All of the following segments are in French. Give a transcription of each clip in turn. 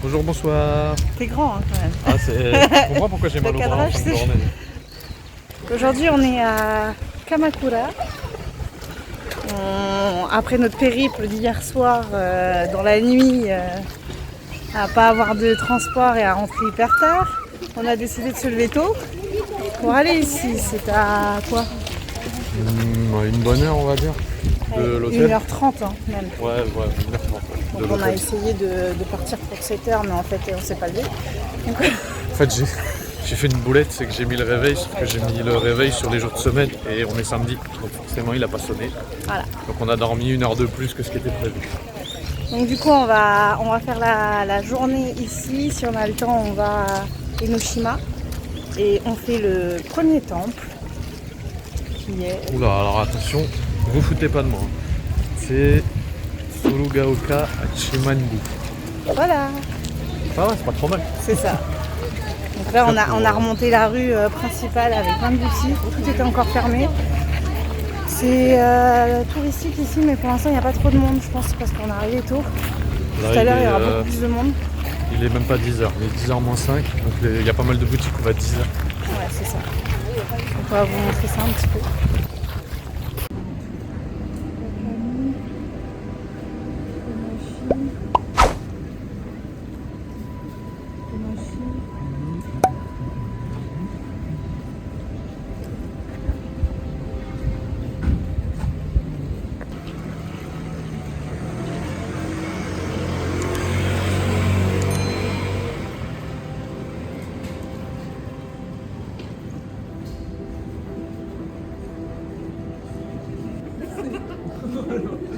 Bonjour, bonsoir. T'es grand hein, quand même. Ah, je comprends pourquoi j'ai mal au bras en fin de journée. Aujourd'hui on est à Kamakura. Après notre périple d'hier soir dans la nuit à pas avoir de transport et à rentrer hyper tard, on a décidé de se lever tôt pour aller ici. C'est à quoi? Une bonne heure on va dire de l'hôtel. 1h30 hein, même. Ouais, 1h30 de Donc on a l'hôtel. essayé de partir pour 7h mais en fait on s'est pas levé. Donc... En fait j'ai fait une boulette, c'est que j'ai mis le réveil, sauf que j'ai mis le réveil sur les jours de semaine et on est samedi, donc forcément il a pas sonné. Voilà. Donc on a dormi 1 heure de plus que ce qui était prévu. Donc du coup on va faire la journée ici, si on a le temps on va à Enoshima et on fait le premier temple qui est... Oula, alors attention, vous foutez pas de moi. C'est Surugaoka Chimanbu. Voilà, Ah ouais, c'est pas trop mal. c'est ça. Donc là on a remonté la rue principale avec plein de boutiques, tout était encore fermé. C'est touristique ici mais pour l'instant il n'y a pas trop de monde, je pense parce qu'on est arrivé tôt. Là, Tout à l'heure il y aura beaucoup plus de monde. Il est même pas 10h, il est 10h moins 5, donc il y a pas mal de boutiques où on va à 10h. Ouais c'est ça. On va vous montrer ça un petit peu.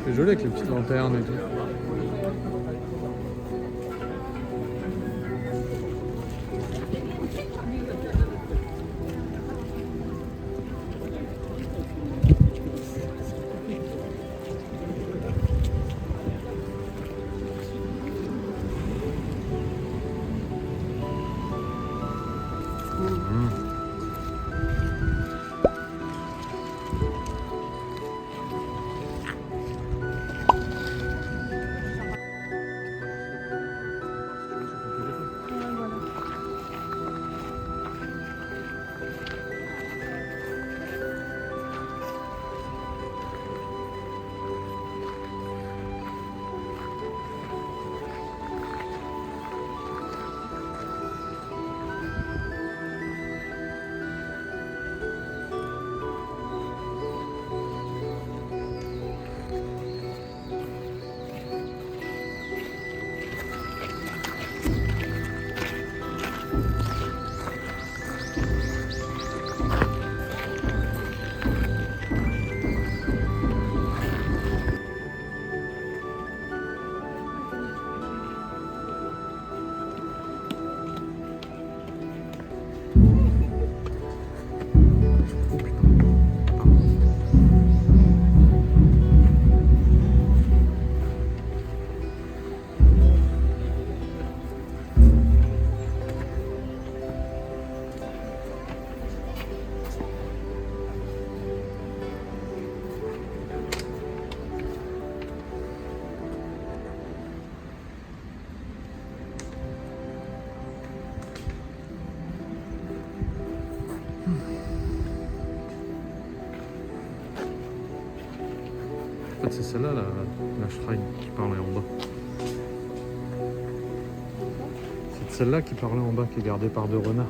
C'est joli avec les petites lanternes et tout. En fait, c'est celle-là, la shrine qui parlait en bas. C'est celle-là qui parlait en bas, qui est gardée par 2 renards.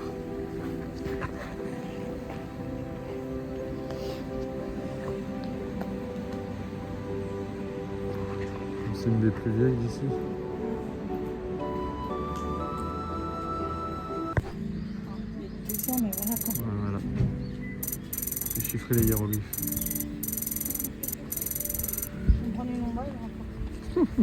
C'est une des plus vieilles d'ici. Mais voilà quoi. Ouais, voilà. J'ai chiffré les hiéroglyphes. On prend une ombre, il rentre.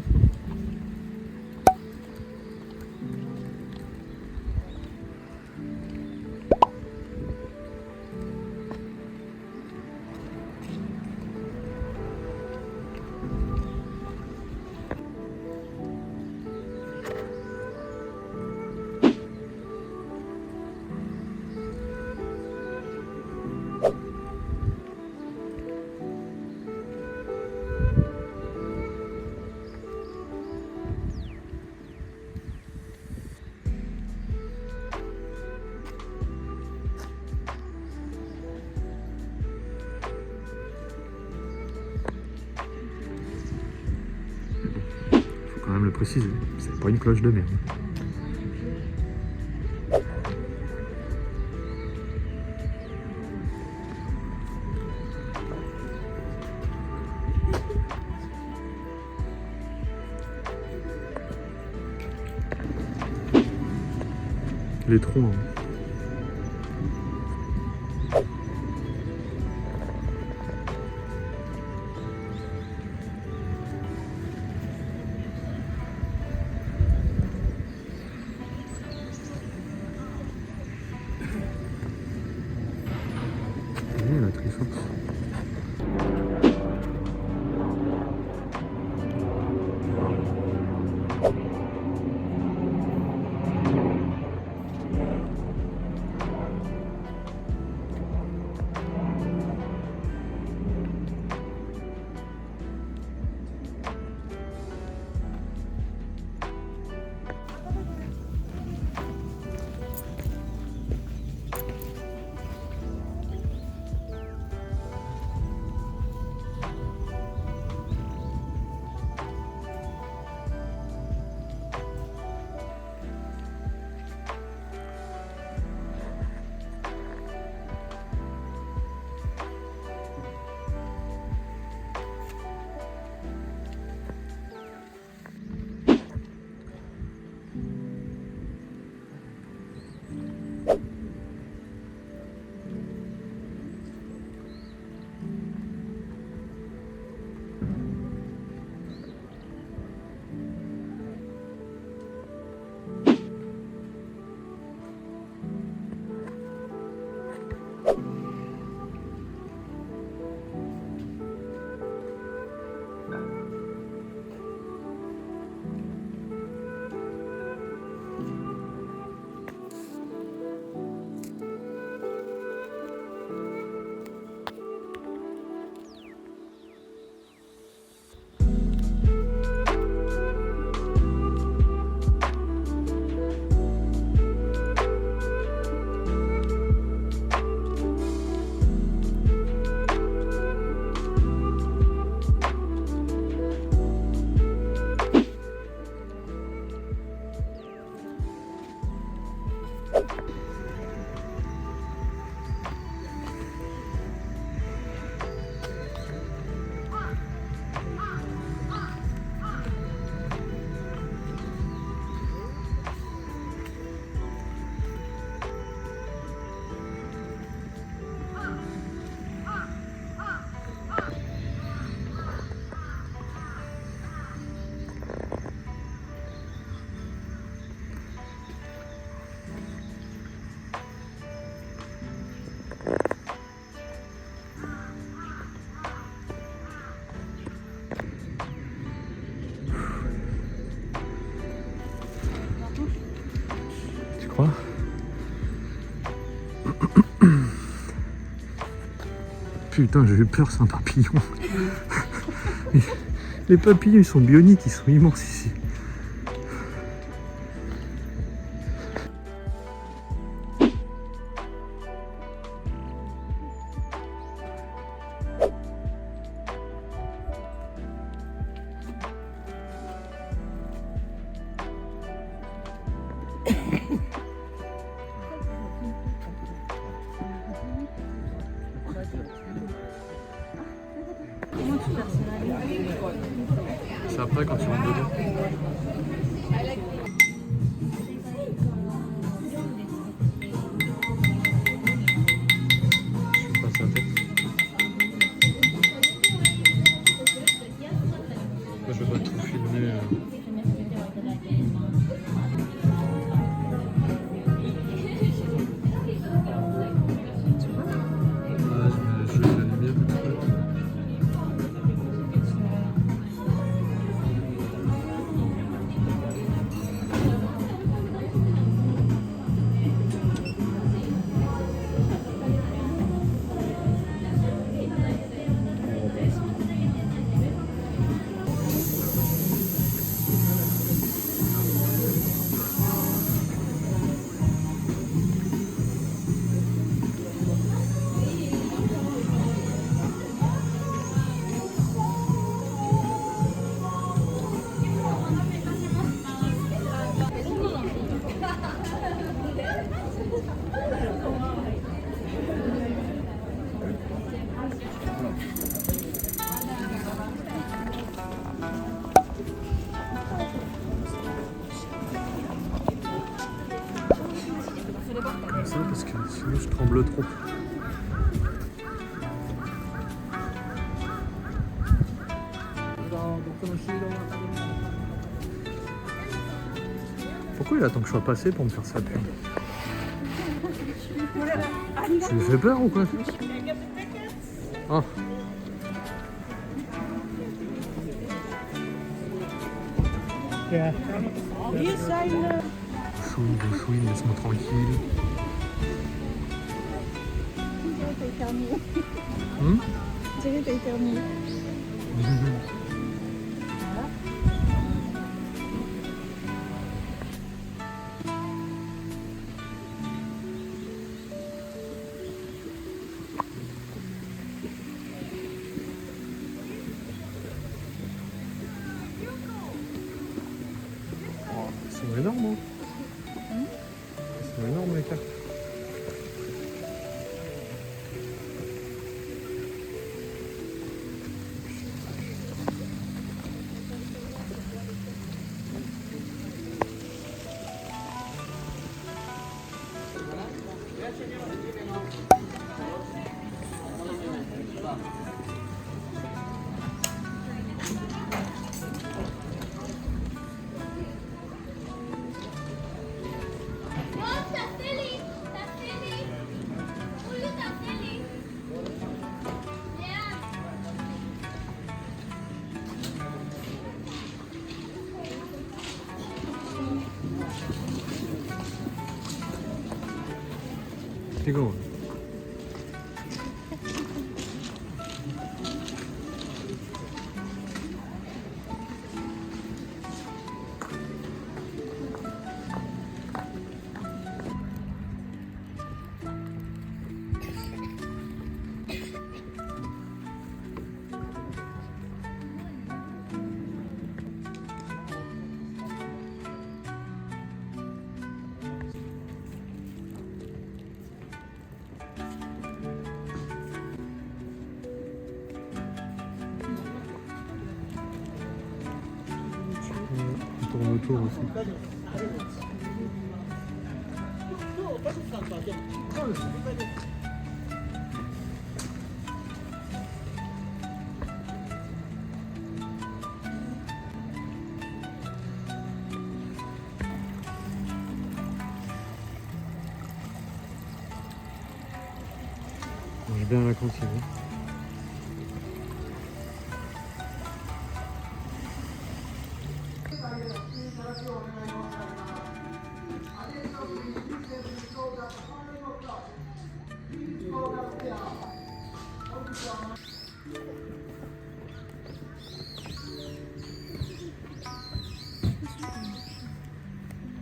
préciser, c'est pas une cloche de merde. Les troncs. Hein. Oui, la Triforce. Putain, j'ai eu peur, c'est un papillon. Les papillons, ils sont bioniques, ils sont immenses ici. C'est après quand tu rentres dedans. Je passe la tête. Moi, je vais pas tout filmer. Je vais la lumière. Comme ça parce que sinon je tremble trop. Pourquoi il attend que je sois passé pour me faire ça? Tu lui fais peur ou quoi? Ah. Bouchouille, laisse-moi tranquille. Thierry, t'as éternué. C'est énorme, hein? C'est énorme les cartes. Keep going. On tourne autour aussi. On est bien à la cantine.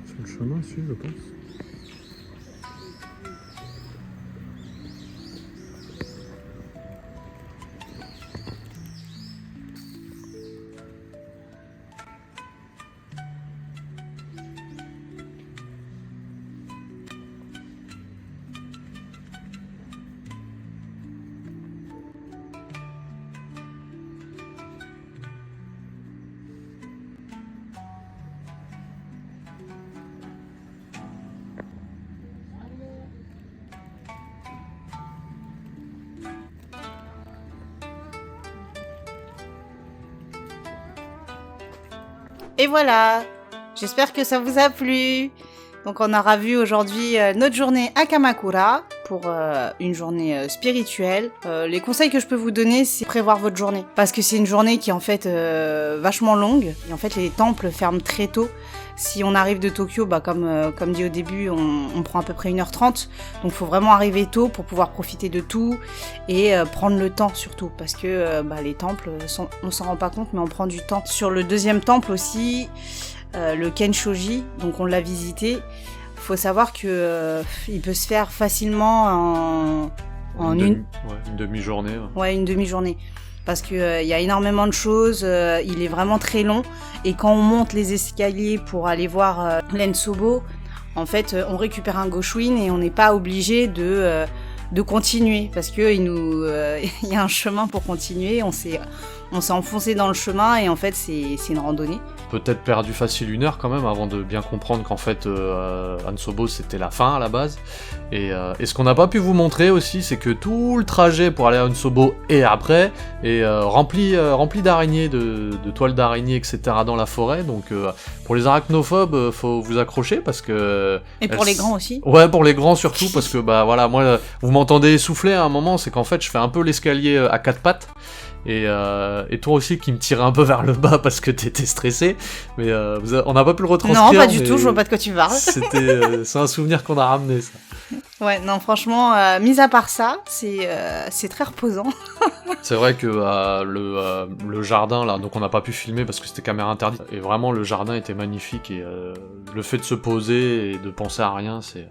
C'est le chemin, si, je pense. Et voilà, j'espère que ça vous a plu. Donc on aura vu aujourd'hui notre journée à Kamakura pour une journée spirituelle. Les conseils que je peux vous donner, c'est prévoir votre journée. Parce que c'est une journée qui est en fait vachement longue. Et en fait les temples ferment très tôt. Si on arrive de Tokyo, comme dit au début, on prend à peu près 1h30. Donc il faut vraiment arriver tôt pour pouvoir profiter de tout et prendre le temps surtout. Parce que les temples, on s'en rend pas compte, mais on prend du temps. Sur le deuxième temple aussi, le Kenshoji, donc on l'a visité. Faut savoir que il peut se faire facilement en une demi-journée. Ouais, une demi-journée. Parce qu'il y a énormément de choses, il est vraiment très long. Et quand on monte les escaliers pour aller voir l'Ensobo, En fait, on récupère un Goshuin et on n'est pas obligé de continuer parce que il y a un chemin pour continuer. On s'est enfoncé dans le chemin et en fait c'est une randonnée. Peut-être perdu facile 1 heure quand même avant de bien comprendre qu'en fait Hansobo c'était la fin à la base. Et ce qu'on n'a pas pu vous montrer aussi, c'est que tout le trajet pour aller à Hansobo et après est rempli d'araignées, de toiles d'araignées, etc. dans la forêt. Donc pour les arachnophobes, faut vous accrocher parce que... Et pour les grands aussi. Ouais, pour les grands surtout parce que bah voilà, moi vous m'entendez souffler à un moment, c'est qu'en fait je fais un peu l'escalier à 4 pattes. Et toi aussi qui me tirais un peu vers le bas parce que t'étais stressé, mais on n'a pas pu le retranscrire. Non, pas du tout, je vois pas de quoi tu parles. C'est un souvenir qu'on a ramené, ça. Ouais, non, franchement, mis à part ça, c'est très reposant. C'est vrai que le jardin, là, donc on n'a pas pu filmer parce que c'était caméra interdite, et vraiment le jardin était magnifique, et le fait de se poser et de penser à rien, c'est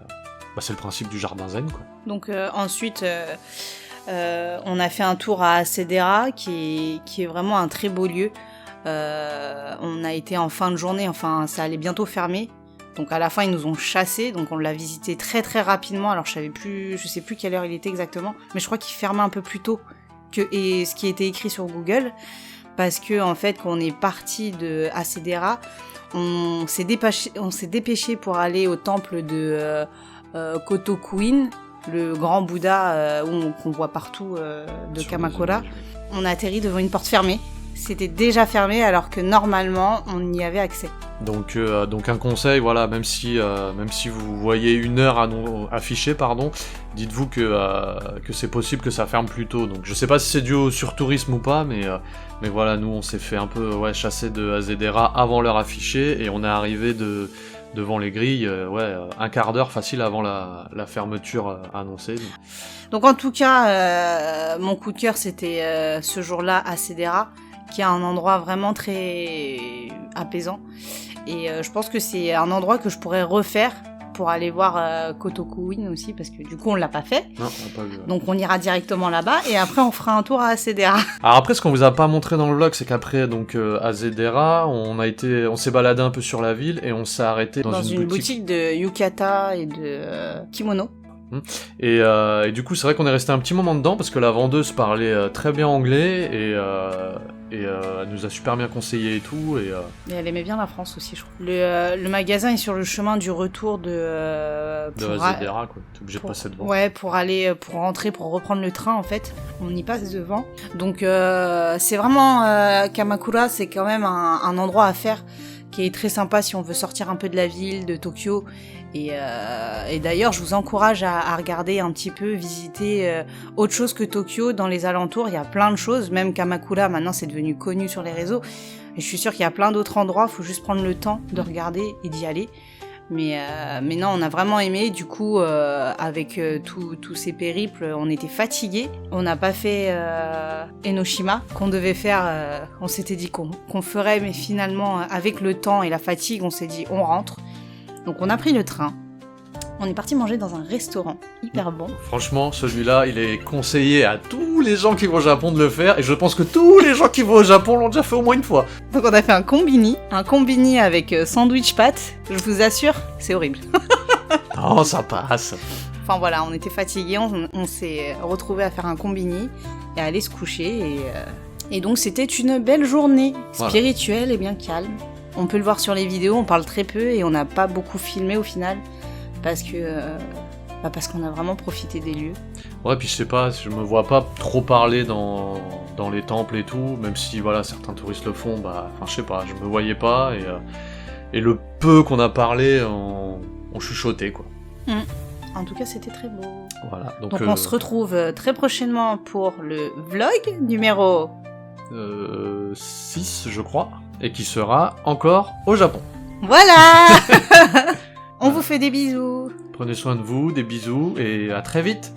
le principe du jardin zen, quoi. Donc ensuite... on a fait un tour à Cedera qui est vraiment un très beau lieu. On a été en fin de journée, enfin ça allait bientôt fermer. Donc à la fin ils nous ont chassés, donc on l'a visité très très rapidement. Alors je sais plus quelle heure il était exactement, mais je crois qu'il fermait un peu plus tôt que ce qui était écrit sur Google, parce que en fait quand on est parti de Cedera, on s'est dépêché pour aller au temple de Kotokuin, le grand Bouddha qu'on voit partout de Kamakura. On a atterri devant une porte fermée. C'était déjà fermé alors que normalement on y avait accès. Donc un conseil, voilà, même si vous voyez 1 heure affichée, dites-vous que c'est possible que ça ferme plus tôt. Donc je sais pas si c'est dû au surtourisme ou pas, mais voilà, nous on s'est fait un peu chasser de Azedera avant l'heure affichée et on est arrivé devant les grilles, un quart d'heure facile avant la fermeture annoncée. Donc en tout cas, mon coup de cœur c'était ce jour-là à Cedera, qui est un endroit vraiment très apaisant. Et je pense que c'est un endroit que je pourrais refaire pour aller voir Kotokuin aussi, parce que du coup on l'a pas fait. Non, on l'a pas vu. Ouais. Donc on ira directement là-bas et après on fera un tour à Cedera. Alors après, ce qu'on vous a pas montré dans le vlog, c'est qu'après à Cedera, on s'est baladé un peu sur la ville et on s'est arrêté dans une boutique de yukata et de kimono. Et du coup, c'est vrai qu'on est resté un petit moment dedans parce que la vendeuse parlait très bien anglais et elle nous a super bien conseillé et tout. Et elle aimait bien la France aussi, je crois. Le magasin est sur le chemin du retour de Azedera, quoi. T'es obligé de passer devant. Ouais, pour rentrer, pour reprendre le train en fait. On y passe devant. Donc c'est vraiment Kamakura, c'est quand même un endroit à faire qui est très sympa si on veut sortir un peu de la ville, de Tokyo. Et d'ailleurs, je vous encourage à regarder un petit peu, visiter autre chose que Tokyo dans les alentours. Il y a plein de choses, même Kamakura, maintenant c'est devenu connu sur les réseaux. Et je suis sûre qu'il y a plein d'autres endroits, il faut juste prendre le temps de regarder et d'y aller. Mais non, on a vraiment aimé. Du coup, avec tous ces périples, on était fatigués. On n'a pas fait Enoshima, qu'on devait faire. On s'était dit qu'on ferait, mais finalement, avec le temps et la fatigue, on s'est dit on rentre. Donc on a pris le train. On est parti manger dans un restaurant hyper bon. Franchement, celui-là, il est conseillé à tous les gens qui vont au Japon de le faire, et je pense que tous les gens qui vont au Japon l'ont déjà fait au moins une fois. Donc on a fait un combini avec sandwich pâtes. Je vous assure, c'est horrible. Oh, ça passe. Enfin voilà, on était fatigués, on s'est retrouvés à faire un combini et à aller se coucher. Et donc c'était une belle journée, spirituelle et bien calme. On peut le voir sur les vidéos, on parle très peu et on n'a pas beaucoup filmé au final. Parce qu'on a vraiment profité des lieux. Ouais, puis je sais pas, je me vois pas trop parler dans les temples et tout, même si voilà, certains touristes le font, je sais pas, je me voyais pas, et le peu qu'on a parlé, on chuchotait, quoi. En tout cas, c'était très beau. Voilà, donc on se retrouve très prochainement pour le vlog numéro 6, je crois, et qui sera encore au Japon. Voilà. On vous fait des bisous. Prenez soin de vous, des bisous, et à très vite.